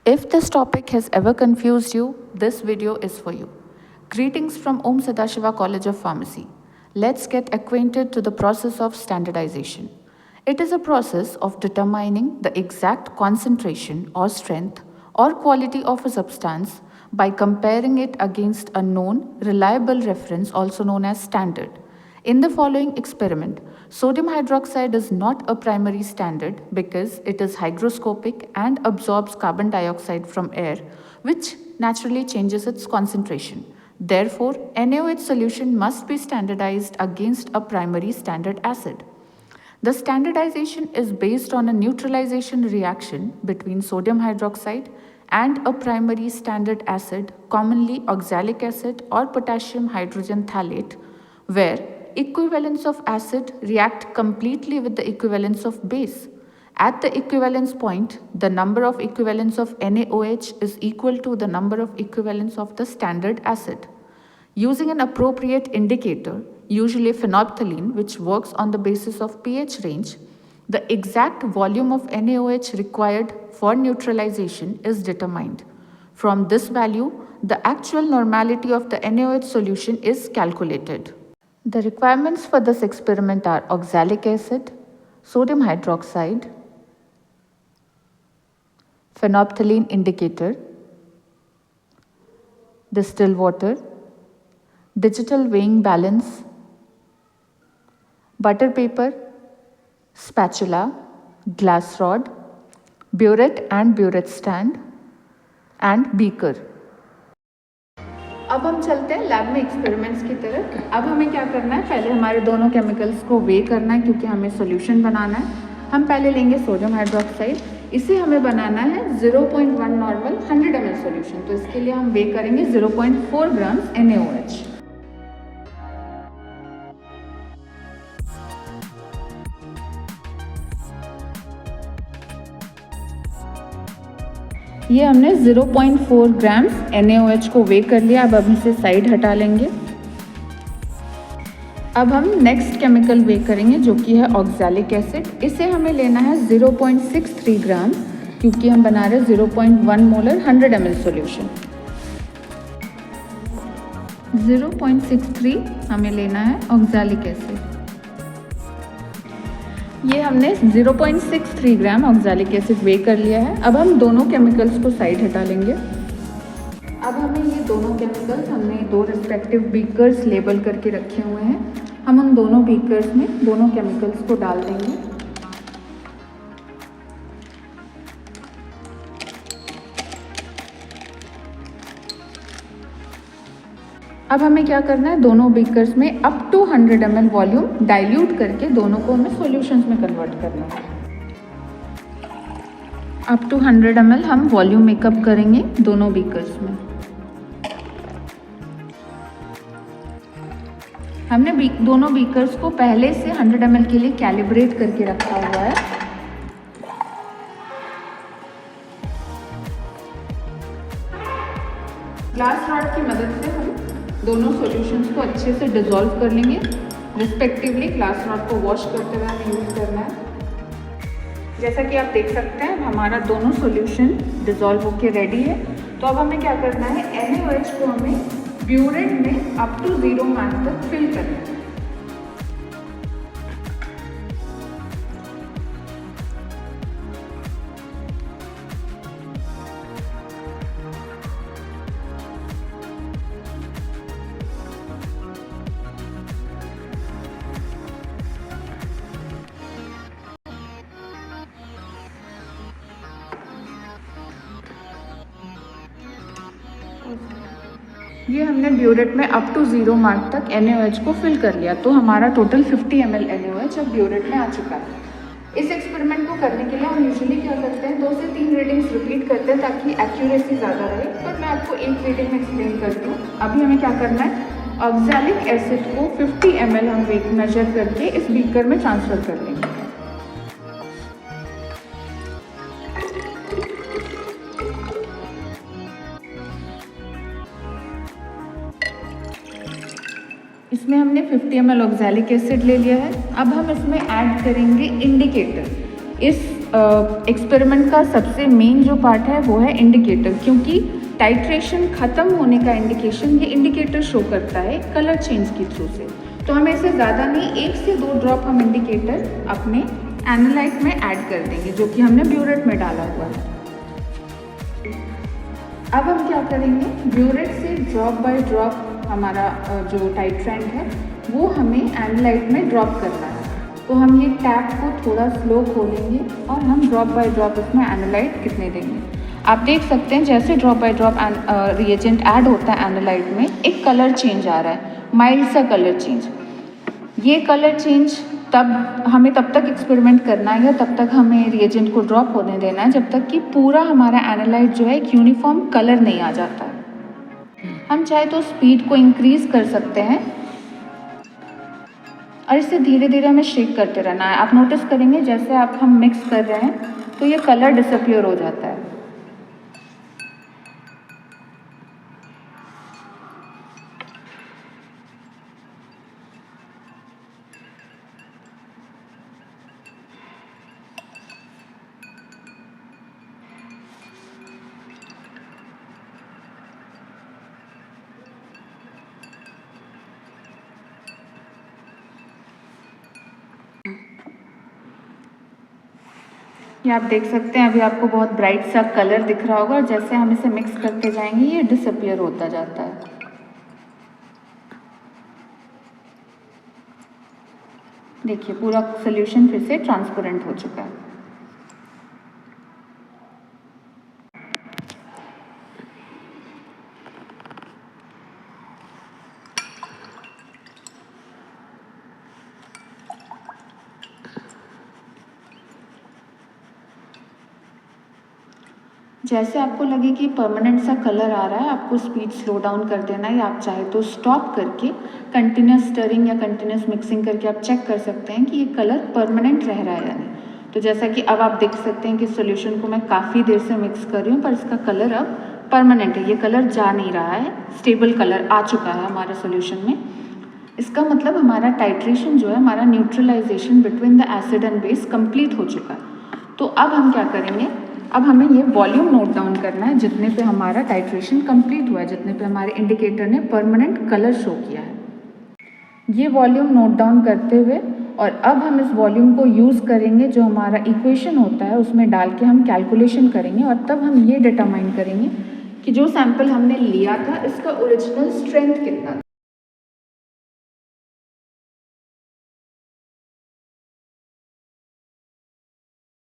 If this topic has ever confused you, this video is for you. Greetings from Om Sadashiva College of Pharmacy. Let's get acquainted to the process of standardization. It is a process of determining the exact concentration or strength or quality of a substance by comparing it against a known, reliable reference, also known as standard. In the following experiment, sodium hydroxide is not a primary standard because it is hygroscopic and absorbs carbon dioxide from air, which naturally changes its concentration. Therefore, NaOH solution must be standardized against a primary standard acid. The standardization is based on a neutralization reaction between sodium hydroxide and a primary standard acid, commonly oxalic acid or potassium hydrogen phthalate, where equivalents of acid react completely with the equivalence of base. At the equivalence point, the number of equivalents of NaOH is equal to the number of equivalents of the standard acid. Using an appropriate indicator, usually phenolphthalein, which works on the basis of pH range, the exact volume of NaOH required for neutralization is determined. From this value, the actual normality of the NaOH solution is calculated. The requirements for this experiment are oxalic acid, sodium hydroxide, phenolphthalein indicator, distilled water, digital weighing balance, butter paper, spatula, glass rod, burette and burette stand and beaker. अब हम चलते हैं lab में experiments की तरफ। अब हमें क्या करना है, पहले हमारे दोनों केमिकल्स को वे करना है क्योंकि हमें सॉल्यूशन बनाना है। हम पहले लेंगे सोडियम हाइड्रोक्साइड, इसे हमें बनाना है 0.1 नॉर्मल 100 ml सॉल्यूशन। तो इसके लिए हम वे करेंगे 0.4 ग्राम्स NaOH। ये हमने 0.4 ग्राम्स NaOH को वे कर लिया। अब हम इसे साइड हटा लेंगे। अब हम नेक्स्ट केमिकल वे करेंगे जो कि है ऑक्सैलिक एसिड। इसे हमें लेना है 0.63 ग्राम क्योंकि हम बना रहे हैं 0.1 मोलर 100 ml सॉल्यूशन। 0.63 हमें लेना है ऑक्सैलिक एसिड। ये हमने 0.63 ग्राम ऑक्सैलिक एसिड वे कर लिया है। अब हम दोनों केमिकल्स को साइड हटा लेंगे। अब हमें ये दोनों केमिकल्स हमने दो रिस्पेक्टिव बीकर्स लेबल करके रखे हुए हैं। हम उन दोनों बीकर्स में दोनों केमिकल्स को डाल देंगे। अब हमें क्या करना है, दोनों बीकर्स में up to 100 ml volume dilute करके दोनों को हमें सॉल्यूशंस में कन्वर्ट करना है। अप टू 100 ml हम वॉल्यूम मेकअप करेंगे दोनों बीकर्स में। हमने दोनों बीकर्स को पहले से 100 ml के लिए कैलिब्रेट करके रखा हुआ है। ग्लास रॉड की मदद से हम दोनों सॉल्यूशंस को अच्छे से डिसॉल्व कर लेंगे। रिस्पेक्टिवली ग्लास रॉड को वॉश करते हुए हमें यूज़ करना है। जैसा कि आप देख सकते हैं हमारा दोनों सॉल्यूशन डिसॉल्व होके रेडी है। तो अब हमें क्या करना है, NaOH को हमें ब्यूरेट में अप टू 0 मार्क तक फिल करना है। ये हमने ब्यूरेट में अप टू 0 मार्क तक NaOH को फिल कर लिया। तो हमारा टोटल 50 ml NaOH अब ब्यूरेट में आ चुका है। इस एक्सपेरिमेंट को करने के लिए हम यूजुअली क्या करते हैं, 2 से 3 रीडिंग्स रिपीट करते हैं ताकि एक्यूरेसी ज़्यादा रहे। पर मैं आपको एक रीडिंग में एक्सप्लेन करती हूँ। अभी हमें क्या करना है, ऑक्सैलिक एसिड को 50 ml हम वेट मेजर करके इस बीकर में ट्रांसफ़र कर लेंगे। इसमें हमने 50 ml ऑक्सैलिक एसिड ले लिया है। अब हम इसमें ऐड करेंगे इंडिकेटर। इस एक्सपेरिमेंट का सबसे मेन जो पार्ट है वो है इंडिकेटर, क्योंकि टाइट्रेशन ख़त्म होने का इंडिकेशन ये इंडिकेटर शो करता है कलर चेंज के थ्रू से। तो हमें इसे ज़्यादा नहीं, 1 से 2 ड्रॉप हम इंडिकेटर अपने एनालाइट में ऐड कर देंगे, जो कि हमने ब्यूरेट में डाला हुआ है। अब हम क्या करेंगे, ब्यूरेट से ड्रॉप बाय ड्रॉप हमारा जो टाइट्रेंट है वो हमें एनालाइट में ड्रॉप करना है। तो हम ये टैप को थोड़ा स्लो खोलेंगे और हम ड्रॉप बाय ड्रॉप इसमें एनालाइट कितने देंगे। आप देख सकते हैं जैसे drop by drop reagent add होता है एनालाइट में, एक कलर चेंज आ रहा है, माइल्ड सा कलर चेंज। ये कलर चेंज हमें तब तक एक्सपेरिमेंट करना है या तब तक हमें रिएजेंट को ड्रॉप होने देना है जब तक कि पूरा हमारा एनालाइट जो है एक यूनिफॉर्म कलर नहीं आ जाता है। हम चाहे तो स्पीड को इंक्रीज़ कर सकते हैं और इसे धीरे धीरे हमें शेक करते रहना है। आप नोटिस करेंगे जैसे हम मिक्स कर रहे हैं तो ये कलर डिसअपियर हो जाता है। ये आप देख सकते हैं अभी आपको बहुत ब्राइट सा कलर दिख रहा होगा और जैसे हम इसे मिक्स करते जाएंगे ये डिसअपियर होता जाता है। देखिए पूरा सॉल्यूशन फिर से ट्रांसपेरेंट हो चुका है। जैसे आपको लगे कि परमानेंट सा कलर आ रहा है, आपको स्पीड स्लो डाउन कर देना है या आप चाहे तो स्टॉप करके कंटिन्यूस स्टरिंग या कंटिन्यूस मिक्सिंग करके आप चेक कर सकते हैं कि ये कलर परमानेंट रह रहा है या नहीं। तो जैसा कि अब आप देख सकते हैं कि सॉल्यूशन को मैं काफ़ी देर से मिक्स कर रही हूँ पर इसका कलर अब परमानेंट है, ये कलर जा नहीं रहा है, स्टेबल कलर आ चुका है हमारे सॉल्यूशन में। इसका मतलब हमारा टाइट्रेशन जो है, हमारा neutralisation between the acid and base complete हो चुका है। तो अब हम क्या करेंगे, अब हमें ये वॉल्यूम नोट डाउन करना है जितने पे हमारा टाइट्रेशन कंप्लीट हुआ है, जितने पे हमारे इंडिकेटर ने परमानेंट कलर शो किया है। ये वॉल्यूम नोट डाउन करते हुए और अब हम इस वॉल्यूम को यूज़ करेंगे जो हमारा इक्वेशन होता है उसमें डाल के हम कैलकुलेशन करेंगे और तब हम ये डिटरमाइन करेंगे कि जो सैंपल हमने लिया था इसका ओरिजिनल स्ट्रेंथ कितना था।